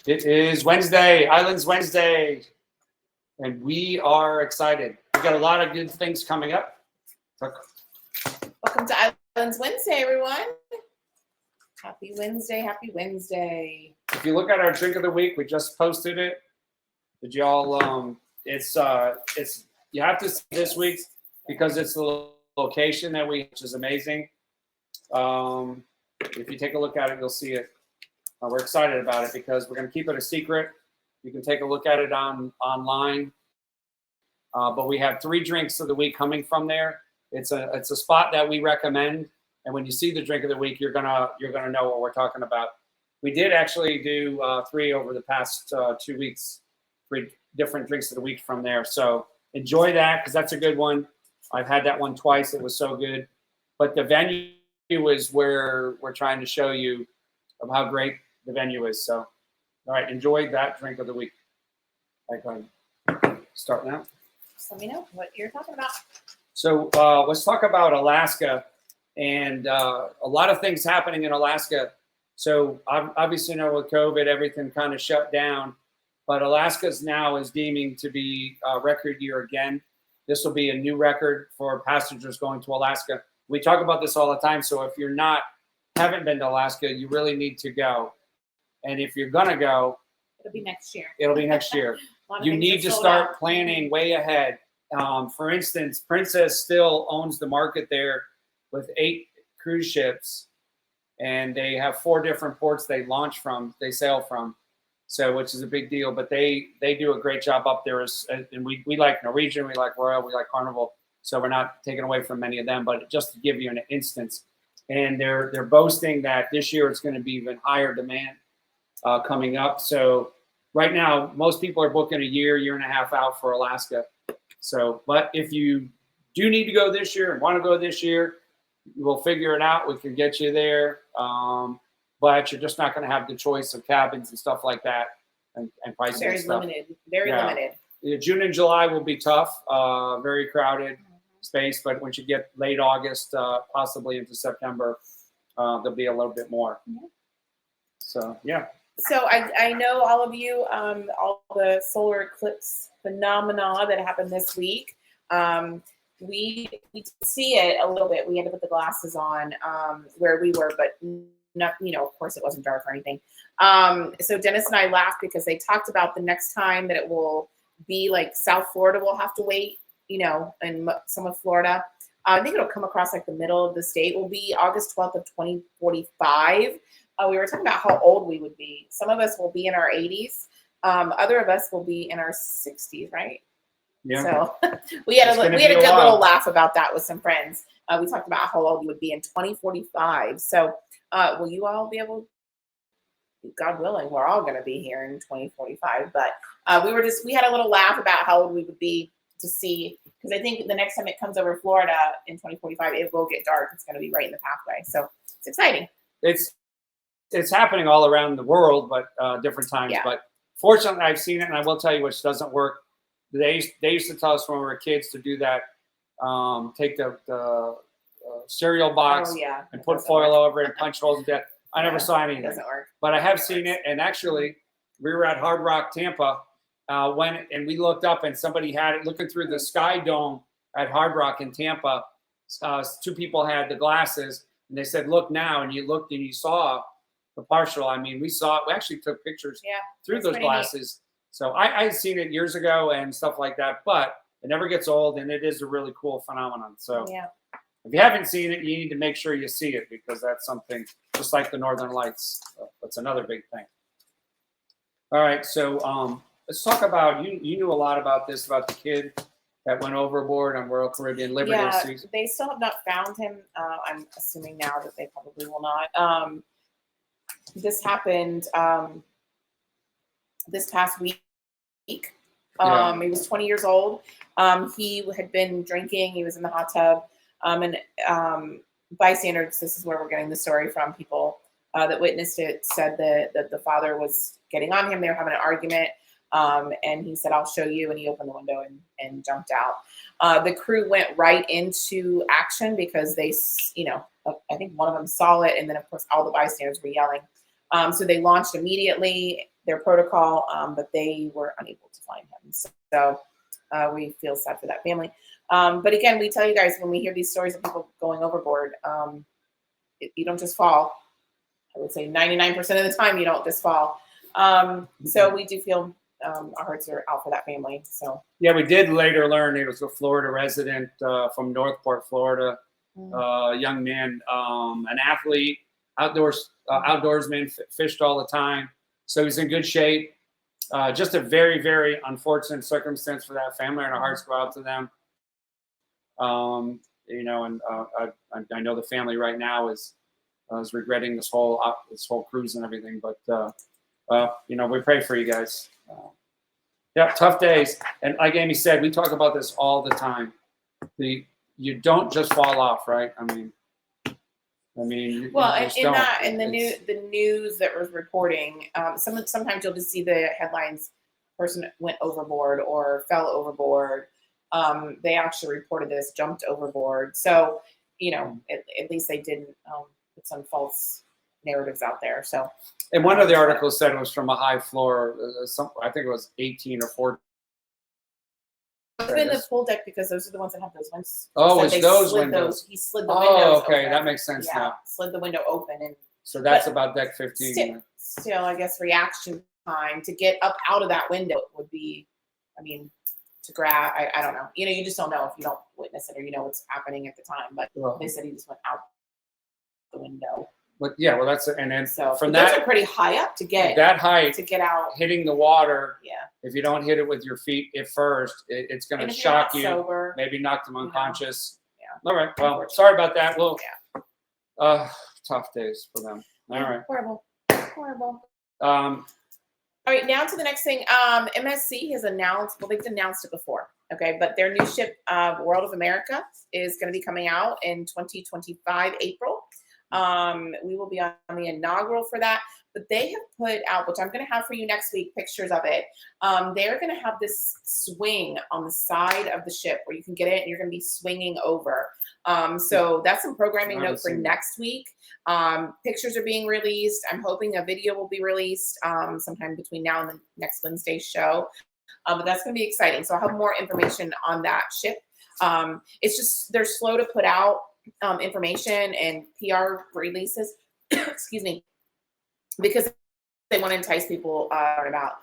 It is Wednesday, Islands Wednesday, and we are excited. We've got a lot of good things coming up. Welcome to Islands Wednesday, everyone. Happy Wednesday, happy Wednesday. If you look at our drink of the week, we just posted it. Did y'all? It's you have to see this week's because it's the location that which is amazing. If you take a look at it, you'll see it. We're excited about it because we're going to keep it a secret. You can take a look at it online. But we have 3 drinks of the week coming from there. It's a spot that we recommend, and when you see the drink of the week, you're gonna know what we're talking about. We did actually do 3 over the past 2 weeks, 3 different drinks of the week from there. So enjoy that because that's a good one. I've had that one twice. It was so good. But the venue is where we're trying to show you of how great the venue is. So, all right, enjoy that drink of the week. I can start now. Just let me know what you're talking about. So let's talk about Alaska and a lot of things happening in Alaska. So obviously, with COVID, everything kind of shut down. But Alaska's now is deeming to be a record year again. This will be a new record for passengers going to Alaska. We talk about this all the time. So if you're haven't been to Alaska, you really need to go. And if you're gonna go, it'll be next year. It'll be next year. You need to start planning way ahead. For instance, Princess still owns the market there with 8 cruise ships, and they have 4 different ports they sail from. So, which is a big deal. But they do a great job up there. And we like Norwegian, we like Royal, we like Carnival. So we're not taking away from many of them, but just to give you an instance. And they're boasting that this year it's going to be even higher demand coming up. So right now, most people are booking a year and a half out for Alaska. So, but if you do need to go this year and want to go this year, we'll figure it out. We can get you there. But you're just not going to have the choice of cabins and stuff like that and pricing. Very and stuff. limited. Very limited. Yeah, June and July will be tough. Very crowded space. But once you get late August, possibly into September, there'll be a little bit more. Mm-hmm. So, yeah. So I know all of you, all the solar eclipse phenomena that happened this week. We see it a little bit. We had to put the glasses on where we were, but not, of course it wasn't dark or anything. So Dennis and I laughed because they talked about the next time that it will be like South Florida will have to wait, and some of Florida. I think it'll come across like the middle of the state. Will be August 12th of 2045. We were talking about how old we would be. Some of us will be in our 80s. Other of us will be in our 60s, right? Yeah. So we had a good little laugh about that with some friends. We talked about how old you would be in 2045. So will you all be able? God willing, we're all going to be here in 2045. But we had a little laugh about how old we would be to see, because I think the next time it comes over Florida in 2045, it will get dark. It's going to be right in the pathway. So it's exciting. It's happening all around the world, but different times. Yeah. But fortunately, I've seen it, and I will tell you which doesn't work. They used to tell us when we were kids to do that. Take the cereal box and put foil over it and punch holes in that. I never saw anything. It doesn't work. But I have seen it, and actually, we were at Hard Rock Tampa and we looked up, and somebody had it looking through the Sky Dome at Hard Rock in Tampa. 2 people had the glasses, and they said, "Look now," and you looked and you saw the partial. I mean, we saw it. We actually took pictures through those glasses. Neat. So I'd seen it years ago and stuff like that, but it never gets old, and it is a really cool phenomenon. So if you haven't seen it, you need to make sure you see it, because that's something just like the Northern Lights. That's another big thing. All right, so let's talk about, you knew a lot about this, about the kid that went overboard on Royal Caribbean Liberty. Yeah, they still have not found him. I'm assuming now that they probably will not. This happened this past week. He was 20 years old. He had been drinking. He was in the hot tub. And bystanders, this is where we're getting the story from. People that witnessed it said that the father was getting on him. They were having an argument. And he said, "I'll show you." And he opened the window and jumped out. The crew went right into action because they, I think one of them saw it. And then, of course, all the bystanders were yelling. So they launched immediately. their protocol, but they were unable to find him. So we feel sad for that family. But again, we tell you guys when we hear these stories of people going overboard, you don't just fall. I would say 99% of the time you don't just fall. So we do feel our hearts are out for that family. So yeah, we did later learn it was a Florida resident from Northport, Florida, young man, an athlete, outdoorsman, fished all the time. So he's in good shape. Just a very, very unfortunate circumstance for that family, and our hearts go out to them. You know, and I know the family right now is regretting this whole cruise and everything, but you know, we pray for you guys. Yeah, tough days, and like Amy said, we talk about this all the time. You don't just fall off, right? I mean, well, and the news that was reporting, sometimes you'll just see the headlines: person went overboard or fell overboard. They actually reported this, jumped overboard. So, you know, at least they didn't put some false narratives out there. So, and one of the articles said it was from a high floor. I think it was 18 or 14. It's been the pool deck because those are the ones that have those windows. Oh, it's those windows. He slid the windows. Oh, okay, open. That makes sense now. Slid the window open, and so that's about deck 15. Still, I guess reaction time to get up out of that window would be, I mean, to grab. I don't know. You know, you just don't know if you don't witness it or you know what's happening at the time. But they said he just went out the window. But yeah, well, that's it. And then so from that, those are pretty high up to get that height to get out, hitting the water. Yeah. If you don't hit it with your feet at first, it's going to shock you. Sober, maybe knock them unconscious. Yeah. All right. Well, sorry about that. Well, tough days for them. All right. Horrible. All right. Now to the next thing. MSC has announced. Well, they've announced it before. Okay, but their new ship, World of America, is going to be coming out in 2025 April. We will be on the inaugural for that, but they have put out, which I'm going to have for you next week, pictures of it. They're going to have this swing on the side of the ship where you can get it and you're going to be swinging over. So that's some programming note for next week. Pictures are being released. I'm hoping a video will be released sometime between now and the next Wednesday's show. But that's going to be exciting. So I'll have more information on that ship. It's just, they're slow to put out information and PR releases, excuse me, because they want to entice people about,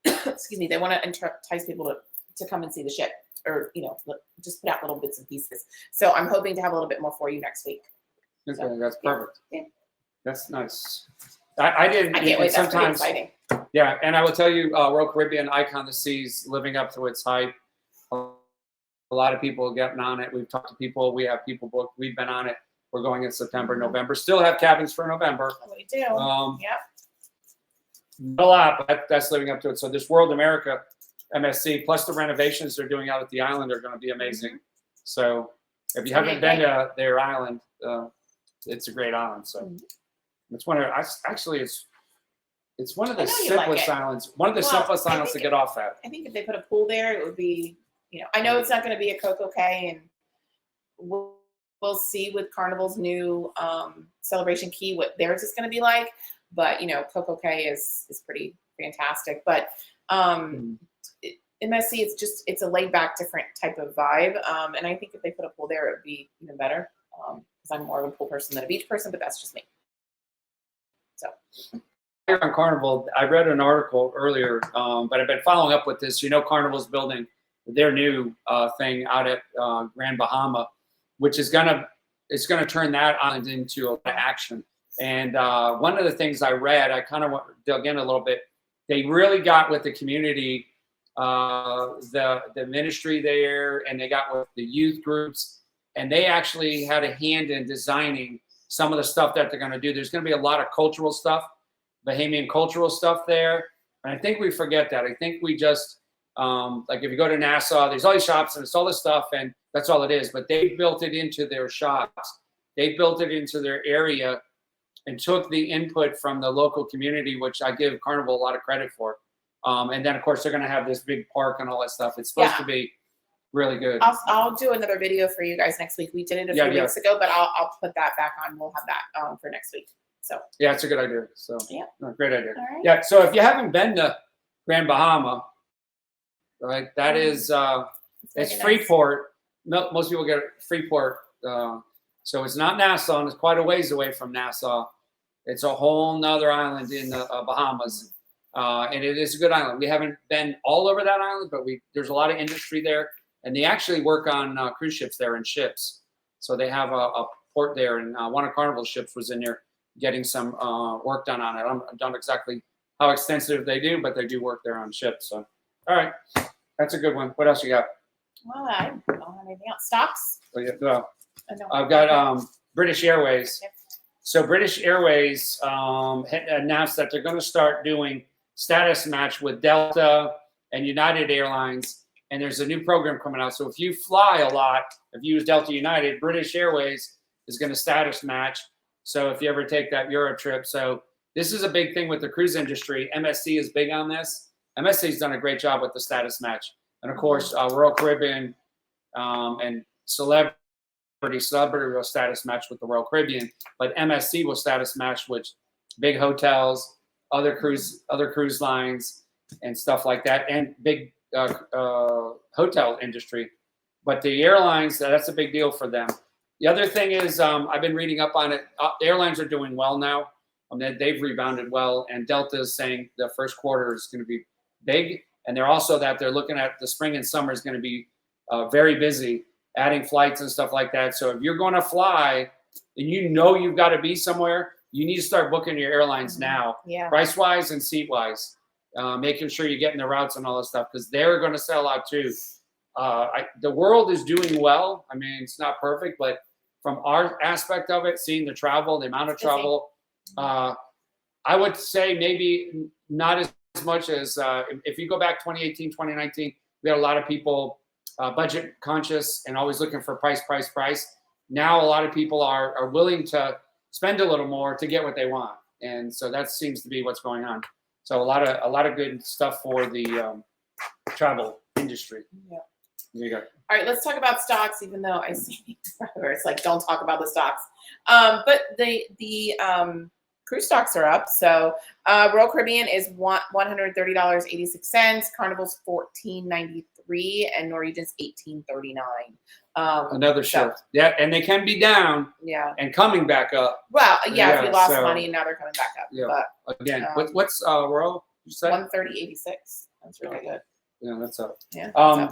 excuse me, they want to entice people to come and see the ship, or, you know, just put out little bits and pieces. So I'm hoping to have a little bit more for you next week. Okay, so, that's perfect. Yeah. That's nice. I can't wait. That's pretty exciting. Yeah, and I will tell you, Royal Caribbean Icon of the Seas living up to its hype. A lot of people getting on it. We've talked to people. We have people booked. We've been on it. We're going in September, November. Still have cabins for November. We do. Yep. Not a lot, but that's living up to it. So this World America MSC, plus the renovations they're doing out at the island, are going to be amazing. So if you haven't been to their island, it's a great island. So it's one of it's one of the simplest islands. One of the simplest islands to get off at. I think if they put a pool there, it would be. You know, I know it's not going to be a Coco Cay, and we'll see with Carnival's new Celebration Key what theirs is going to be like. But you know, Coco Cay is pretty fantastic. But MSC, it's a laid back, different type of vibe. And I think if they put a pool there, it would be even better. Because I'm more of a pool person than a beach person, but that's just me. So. Here on Carnival, I read an article earlier, but I've been following up with this. You know, Carnival's building their new thing out at Grand Bahama, which is gonna turn that island into a action. And one of the things I read, I kind of dug in a little bit. They really got with the community, the ministry there, and they got with the youth groups, and they actually had a hand in designing some of the stuff that they're going to do. There's going to be a lot of cultural stuff, Bahamian cultural stuff there, and I think we forget that. I think we just like if you go to Nassau, there's all these shops and it's all this stuff, and that's all it is. But they built it into their shops. They built it into their area and took the input from the local community, which I give Carnival a lot of credit for. And then, of course, they're going to have this big park and all that stuff. It's supposed to be really good. I'll do another video for you guys next week. We did it a few weeks ago, but I'll put that back on. We'll have that for next week. So yeah, it's a good idea. So yeah, no, great idea. right. Yeah. So if you haven't been to Grand Bahama, right, that is it's Freeport. No, most people get Freeport. So it's not Nassau, and it's quite a ways away from Nassau. It's a whole nother island in the Bahamas. And it is a good island. We haven't been all over that island, but there's a lot of industry there. And they actually work on cruise ships there and ships. So they have a port there. And one of Carnival's ships was in there getting some work done on it. I don't know exactly how extensive they do, but they do work there on ships. So, all right. That's a good one. What else you got? Well, I don't have anything else. Stocks? Oh, yeah, well, I've got British Airways. Yep. So British Airways announced that they're going to start doing status match with Delta and United Airlines. And there's a new program coming out. So if you fly a lot, if you use Delta United, British Airways is going to status match. So if you ever take that Euro trip. So this is a big thing with the cruise industry. MSC is big on this. MSC's done a great job with the status match. And of course, Royal Caribbean and Celebrity will status match with the Royal Caribbean, but MSC will status match with big hotels, other cruise lines, and stuff like that, and big hotel industry. But the airlines, that's a big deal for them. The other thing is, I've been reading up on it. The airlines are doing well now. They've rebounded well, and Delta is saying the first quarter is going to be big, and they're also they're looking at the spring and summer is going to be very busy, adding flights and stuff like that. So if you're going to fly and you've got to be somewhere, you need to start booking your airlines now, price-wise and seat-wise, making sure you're getting the routes and all that stuff, because they're going to sell out too. The world is doing well. I mean, it's not perfect, but from our aspect of it, seeing the travel, the amount of travel, I would say maybe not as much as if you go back 2018, 2019, we had a lot of people budget conscious and always looking for price. Now a lot of people are willing to spend a little more to get what they want, and so that seems to be what's going on. So a lot of good stuff for the travel industry. Yeah. There you go. All right, let's talk about stocks. Even though I see it's like don't talk about the stocks, but the cruise stocks are up. So Royal Caribbean is $130.86. Carnival's $14.93, and Norwegian's $18.39. Another shift. Yeah, and they can be down. Yeah. And coming back up. Well, if you lost money, and now they're coming back up. Yeah. But again, what's Royal? You said 130.86. That's really good. Yeah, that's up. Yeah.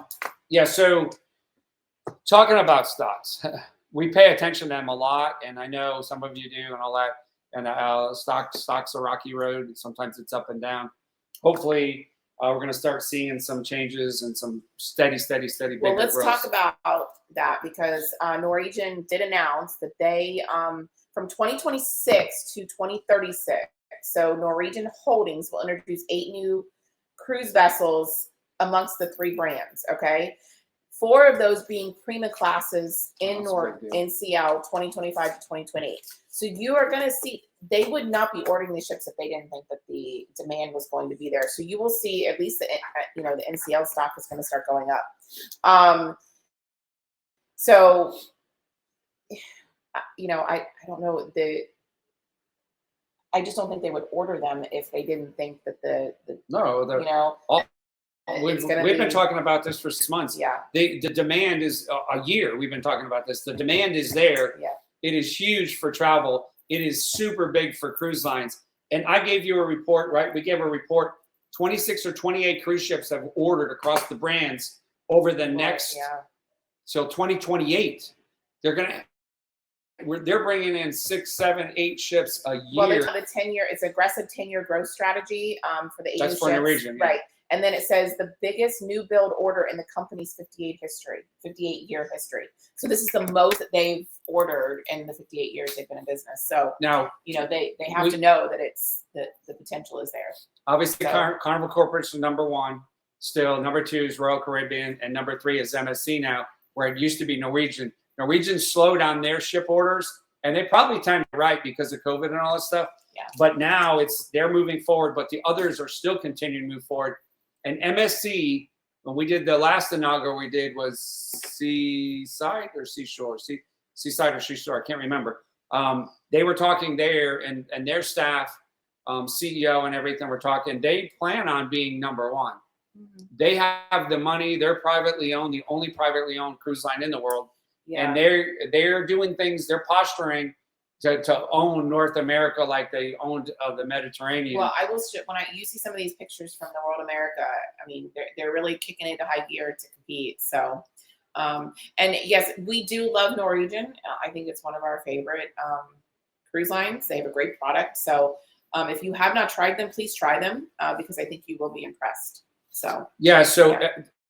Yeah. So talking about stocks, we pay attention to them a lot, and I know some of you do, and all that. And stocks a rocky road. And sometimes it's up and down. Hopefully, we're going to start seeing some changes and some steady. Well, let's talk about that, because Norwegian did announce that they, from 2026 to 2036, so Norwegian Holdings will introduce 8 new cruise vessels amongst the 3 brands. Okay. 4 of those being Prima classes in CL 2025 to 2028. So you are going to see, they would not be ordering these ships if they didn't think that the demand was going to be there. So you will see at least the NCL stock is going to start going up. So, I don't know, I just don't think they would order them if they didn't think that we've been talking about this for 6 months. Yeah. The demand is a year. We've been talking about this. The demand is there. Yeah. It is huge for travel. It is super big for cruise lines. And I gave you a report, right? We gave a report. 26 or 28 cruise ships have ordered across the brands over the next. Yeah. So 2028, they're bringing in 6, 7, 8 ships a year. Well, the 10-year, it's aggressive 10-year growth strategy for the 80 That's for Norwegian, right? And then it says the biggest new build order in the company's 58-year history. So this is the most that they've ordered in the 58 years they've been in business. So now, they have to know that the potential is there. Obviously, Carnival Corporation number 1, still number 2 is Royal Caribbean, and number 3 is MSC now, where it used to be Norwegian. Norwegian slowed on their ship orders, and they probably timed it right because of COVID and all that stuff. Yeah. But now they're moving forward, but the others are still continuing to move forward. And MSC, when we did the last inaugural we did was Seaside or Seashore? Seaside or Seashore, I can't remember. They were talking there, and their staff, CEO and everything were talking. They plan on being number one. Mm-hmm. They have the money. They're privately owned, the only privately owned cruise line in the world. Yeah. And they're doing things. They're posturing to own North America like they owned the Mediterranean. Well, I will. You see some of these pictures from the World America, I mean, they're really kicking into high gear to compete. So, and yes, we do love Norwegian. I think it's one of our favorite cruise lines. They have a great product. So, if you have not tried them, please try them because I think you will be impressed. So yeah. So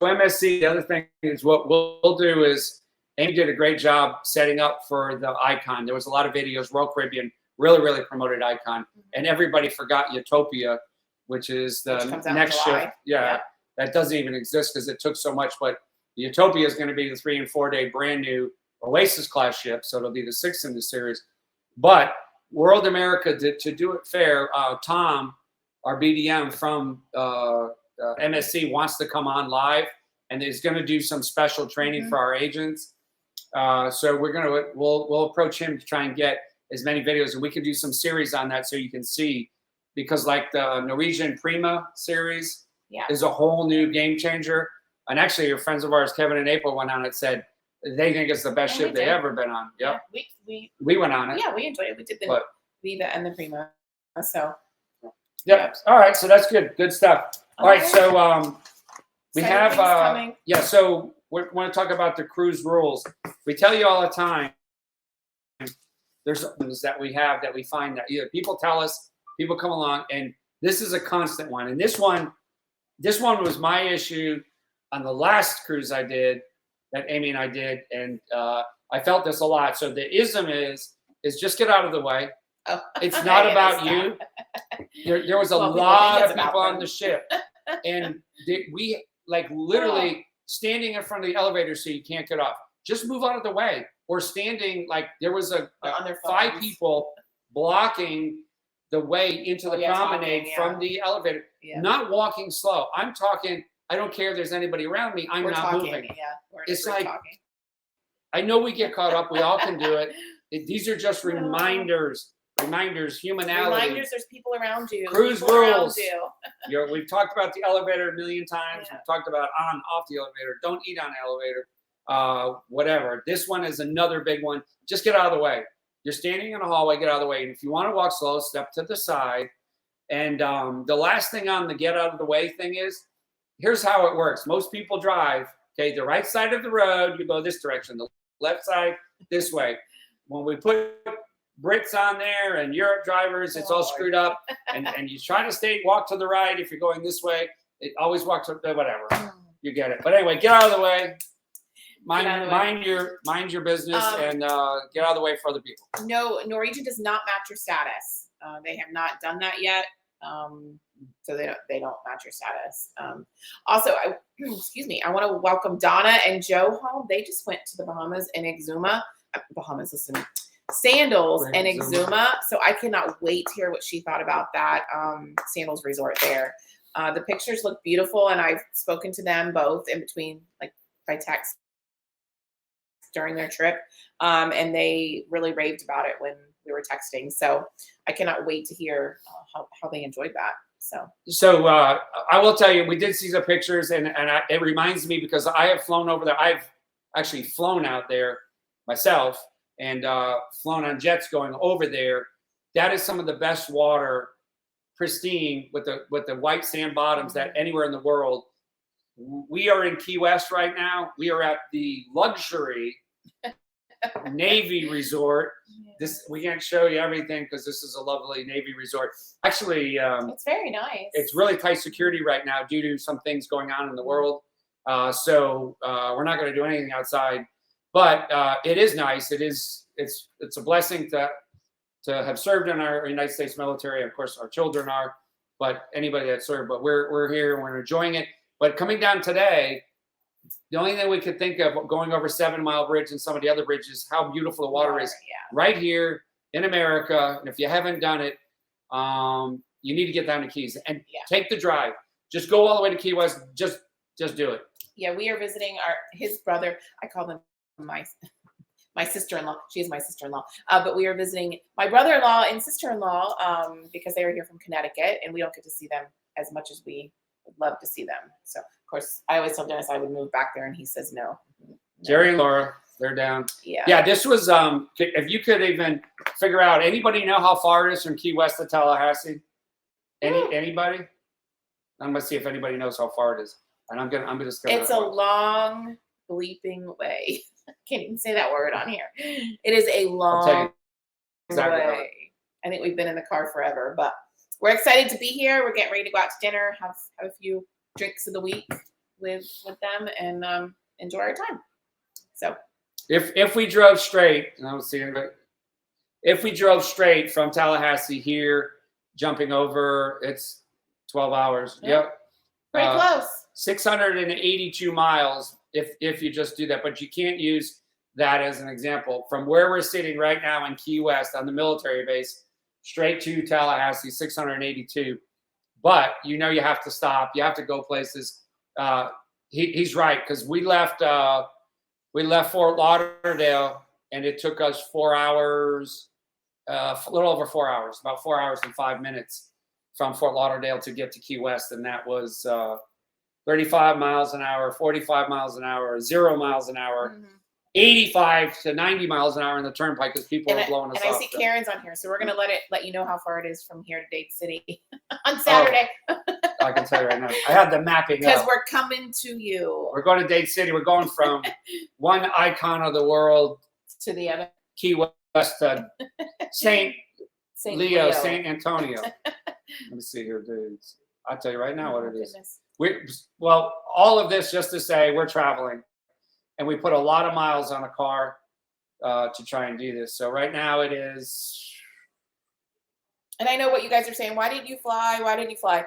MSC. The other thing is what we'll do is. Amy did a great job setting up for the Icon. There was a lot of videos. Royal Caribbean really promoted Icon, mm-hmm. and everybody forgot Utopia, which is the next ship. Yeah, that doesn't even exist because it took so much. But Utopia is going to be the 3 and 4 day brand new Oasis class ship, so it'll be the 6th in the series. But World America, to do it fair, Tom, our BDM from MSC, wants to come on live, and is going to do some special training mm-hmm. for our agents. So we'll approach him to try and get as many videos, and we can do some series on that so you can see, because like the Norwegian Prima series is a whole new game changer. And actually, your friends of ours, Kevin and April, went on it, said they think it's the best ship they've ever been on. Yep. Yeah, we went on it. Yeah, we enjoyed it. We did the Viva and the Prima. So. Yep. All right. So that's good. Good stuff. All right. So we have so we want to talk about the cruise rules. We tell you all the time, there's things that we have that we find that either people tell us, people come along, and this is a constant one. And this one was my issue on the last cruise I did, that Amy and I did, and I felt this a lot. So the ism is just get out of the way. Oh, it's not about you. There was a lot of people on the ship, and we like literally standing in front of the elevator so you can't get off. Just move out of the way. Or standing, like there was 5 people blocking the way into the promenade from the elevator. Yeah. Not walking slow. I'm talking, I don't care if there's anybody around me, I'm not moving. Yeah, it's like, talking. I know we get caught up. We all can do it. These are just reminders, humanality. Reminders, there's people around you. Cruise rules. We've talked about the elevator a million times. Yeah. We've talked about on, off the elevator. Don't eat on the elevator. Whatever. This one is another big one. Just get out of the way. You're standing in a hallway, get out of the way. And if you want to walk slow, step to the side. And the last thing on the get out of the way thing is, here's how it works. Most people drive, okay, the right side of the road, you go this direction. The left side, this way. When we put Brits on there and Europe drivers, it's all screwed up. And you try to walk to the right if you're going this way. It always walks to whatever. You get it. But anyway, get out of the way. Mind your business and get out of the way for other people. No, Norwegian does not match your status. They have not done that yet. So they don't match your status. Also, excuse me, I want to welcome Donna and Joe home. They just went to the Bahamas in Sandals and Exuma. So I cannot wait to hear what she thought about that Sandals resort there. The pictures look beautiful, and I've spoken to them both in between, like by text during their trip, and they really raved about it when we were texting. So I cannot wait to hear how they enjoyed that. So I will tell you, we did see the pictures, and it reminds me because I have flown over there. I've actually flown out there myself and flown on jets going over there. That is some of the best water, pristine with the white sand bottoms that anywhere in the world. We are in Key West right now. We are at the luxury Navy resort. We can't show you everything because this is a lovely Navy resort. Actually, it's very nice. It's really tight security right now due to some things going on in the world. So we're not going to do anything outside, but it is nice. It's a blessing to have served in our United States military. Of course, our children are, but anybody that served. But we're here and we're enjoying it. But coming down today, the only thing we could think of going over 7 Mile Bridge and some of the other bridges, how beautiful the water is right here in America. And if you haven't done it, you need to get down to Keys and take the drive. Just go all the way to Key West. Just do it. Yeah, we are visiting his brother. I call them my sister-in-law. She is my sister-in-law. But we are visiting my brother-in-law and sister-in-law because they are here from Connecticut, and we don't get to see them as much as we would love to see them. So, of course, I always tell Dennis I would move back there, and he says no. Jerry and Laura, they're down. Yeah, this was, if you could even figure out, anybody know how far it is from Key West to Tallahassee? Anybody? I'm going to see if anybody knows how far it is. And I'm just going to. It's a long bleeping way. I can't even say that word on here. It is a long way. I think we've been in the car forever, but we're excited to be here. We're getting ready to go out to dinner, have a few drinks of the week with them, and enjoy our time. So if we drove straight, and I don't see anybody. If we drove straight from Tallahassee here, jumping over, it's 12 hours. Yep. Pretty close. 682 miles if you just do that, but you can't use that as an example. From where we're sitting right now in Key West on the military base, straight to Tallahassee, 682. But you have to stop. You have to go places. He's right, because we left Fort Lauderdale, and it took us 4 hours, a little over 4 hours, about 4 hours and 5 minutes from Fort Lauderdale to get to Key West, and that was 35 miles an hour, 45 miles an hour, 0 miles an hour, 85 to 90 miles an hour in the turnpike because people are blowing us off. And I see Karen's on here, so we're gonna let you know how far it is from here to Dade City on Saturday. I can tell you right now. I had the mapping because up. we're coming to you. We're going to Dade City. We're going from one icon of the world to the other. Key West to Saint Leo, Saint Antonio. Let me see here, dudes. I'll tell you right now what it is. Well, all of this just to say we're traveling, and we put a lot of miles on a car to try and do this. So right now it is. And I know what you guys are saying. Why did you fly? Why did you fly?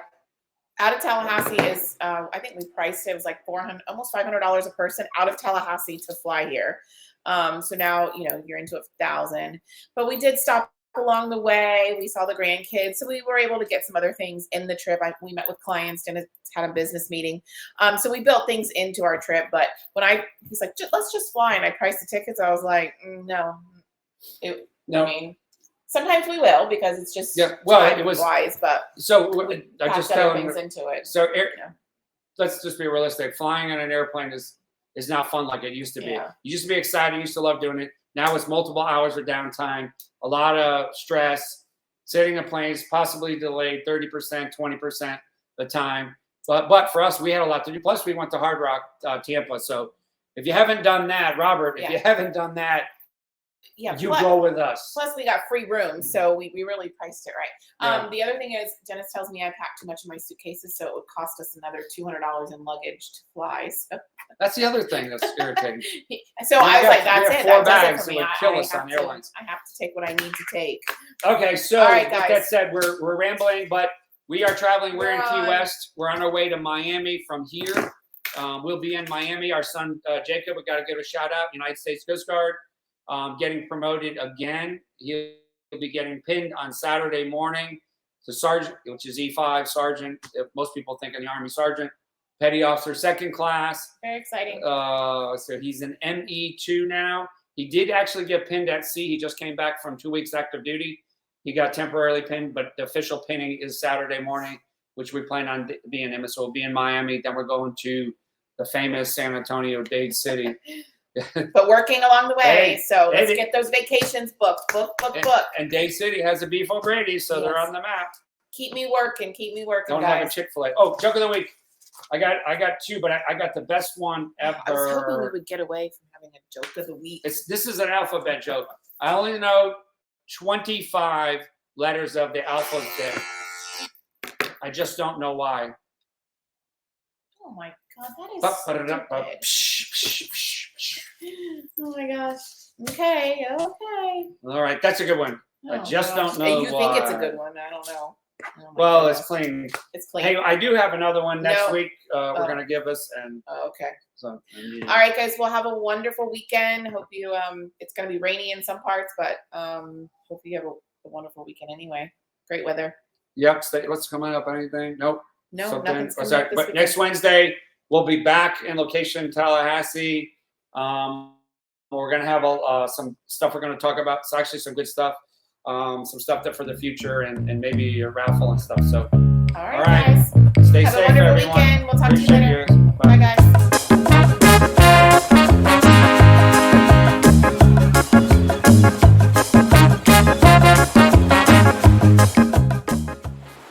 Out of Tallahassee is, I think we priced it was like $400, almost $500 a person out of Tallahassee to fly here. So now, you're into $1,000. But we did stop along the way. We saw the grandkids. So we were able to get some other things in the trip. We met with clients and had a business meeting. So we built things into our trip. But when he's like, let's just fly. And I priced the tickets. I was like, no. No. I mean, sometimes we will because it's just it was wise, but so I just tell things into it. So let's just be realistic. Flying on an airplane is not fun like it used to be. Yeah. You used to be excited. You used to love doing it. Now it's multiple hours of downtime, a lot of stress, sitting in planes, possibly delayed 30%, 20% the time. But for us, we had a lot to do. Plus, we went to Hard Rock, Tampa. So if you haven't done that, Robert, if you haven't done that, go with us. Plus, we got free rooms, so we really priced it right. The other thing is, Dennis tells me I packed too much in my suitcases, so it would cost us another $200 in luggage to fly. So. That's the other thing that's irritating. So I was like, that's it. 4 bags that would kill us on airlines. I have to take what I need to take. Okay, so with that said, we're rambling, but we are traveling. We're in Key West. We're on our way to Miami from here. We'll be in Miami. Our son, Jacob, we got to give a shout out, United States Coast Guard. Getting promoted again. He'll be getting pinned on Saturday morning to sergeant, which is E5 sergeant. Most people think in the Army sergeant, petty officer, second class. Very exciting. So he's an ME2 now. He did actually get pinned at sea. He just came back from 2 weeks active duty. He got temporarily pinned, but the official pinning is Saturday morning, which we plan on being in. So we'll be in Miami. Then we're going to the famous San Antonio, Dade City. But working along the way, so let's get those vacations booked. Book. And Dade City has a beef O'Grady, so they're on the map. Keep me working, Don't guys. have a Chick-fil-A. Oh, joke of the week. I got two, but I got the best one ever. I was hoping we would get away from having a joke of the week. This is an alphabet joke. I only know 25 letters of the alphabet. I just don't know why. Oh my God, that is stupid. Oh my gosh. Okay. All right, that's a good one. I just don't know you why. think it's a good one? I don't know. Oh it's clean. It's clean. Hey, I do have another one next week. We're gonna give us okay. So, all right, guys. We'll have a wonderful weekend. Hope you. It's gonna be rainy in some parts, but hope you have a wonderful weekend anyway. Great weather. Yep. What's coming up? Anything? Nope. No, nothing's coming up this but next Wednesday we'll be back in location in Tallahassee. We're going to have some stuff we're going to talk about. It's actually some good stuff, some stuff that for the future, and maybe a raffle and stuff. So, all right. Guys. Stay have safe, a wonderful everyone. weekend. We'll talk Appreciate to you later. You. Bye, guys.